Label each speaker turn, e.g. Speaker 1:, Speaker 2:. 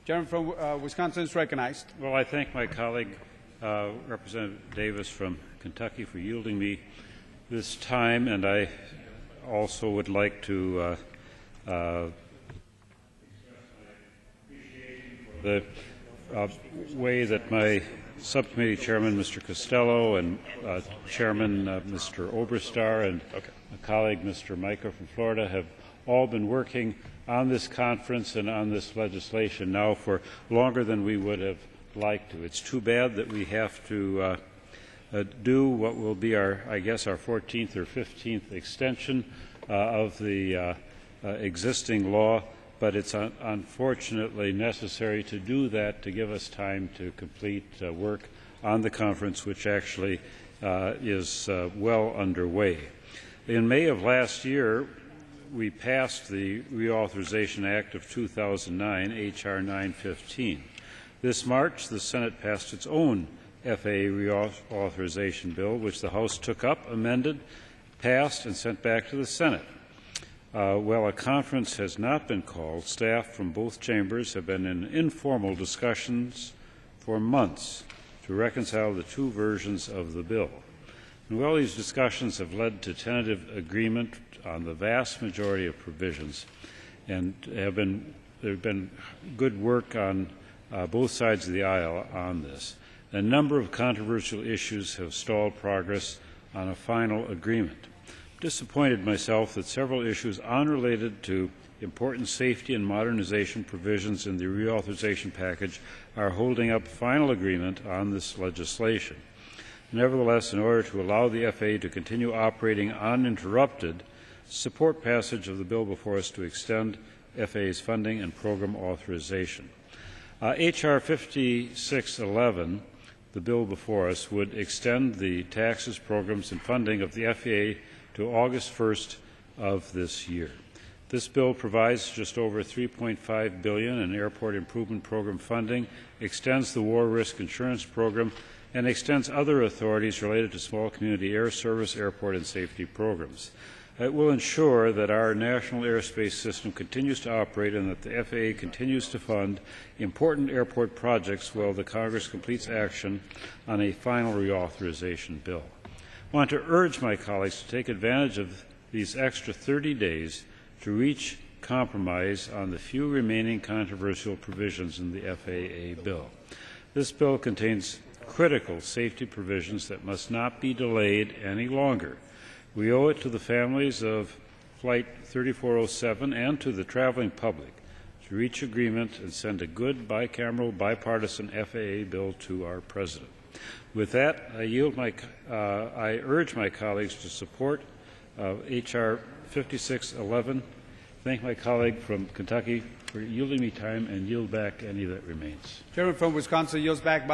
Speaker 1: Gentleman from Wisconsin is recognized.
Speaker 2: Well, I thank my colleague, Representative Davis from Kentucky, for yielding me this time, and I also would like to the way that my subcommittee chairman, Mr. Costello, and chairman, Mr. Oberstar, and a colleague, Mr. Micah from Florida, have all been working on this conference and on this legislation now for longer than we would have liked to. It's too bad that we have to do what will be I guess, our 14th or 15th extension of the existing law, but it's unfortunately necessary to do that to give us time to complete work on the conference, which actually is well underway. In May of last year, we passed the Reauthorization Act of 2009, H.R. 915. This March, the Senate passed its own FAA reauthorization bill, which the House took up, amended, passed, and sent back to the Senate. While a conference has not been called, staff from both chambers have been in informal discussions for months to reconcile the two versions of the bill. And while these discussions have led to tentative agreement on the vast majority of provisions, and there have been good work on both sides of the aisle on this, a number of controversial issues have stalled progress on a final agreement. I'm disappointed myself that several issues unrelated to important safety and modernization provisions in the reauthorization package are holding up final agreement on this legislation. Nevertheless, in order to allow the FAA to continue operating uninterrupted, support passage of the bill before us to extend FAA's funding and program authorization. H.R. 5611, the bill before us, would extend the taxes, programs, and funding of the FAA to August 1st of this year. This bill provides just over $3.5 billion in airport improvement program funding, extends the war risk insurance program, and extends other authorities related to small community air service, airport, and safety programs. It will ensure that our national airspace system continues to operate and that the FAA continues to fund important airport projects while the Congress completes action on a final reauthorization bill. I want to urge my colleagues to take advantage of these extra 30 days to reach compromise on the few remaining controversial provisions in the FAA bill. This bill contains critical safety provisions that must not be delayed any longer. We owe it to the families of Flight 3407 and to the traveling public to reach agreement and send a good bicameral, bipartisan FAA bill to our President. With that, I urge my colleagues to support H.R. 5611. Thank my colleague from Kentucky for yielding me time and yield back any that remains.
Speaker 1: Gentleman from Wisconsin yields back.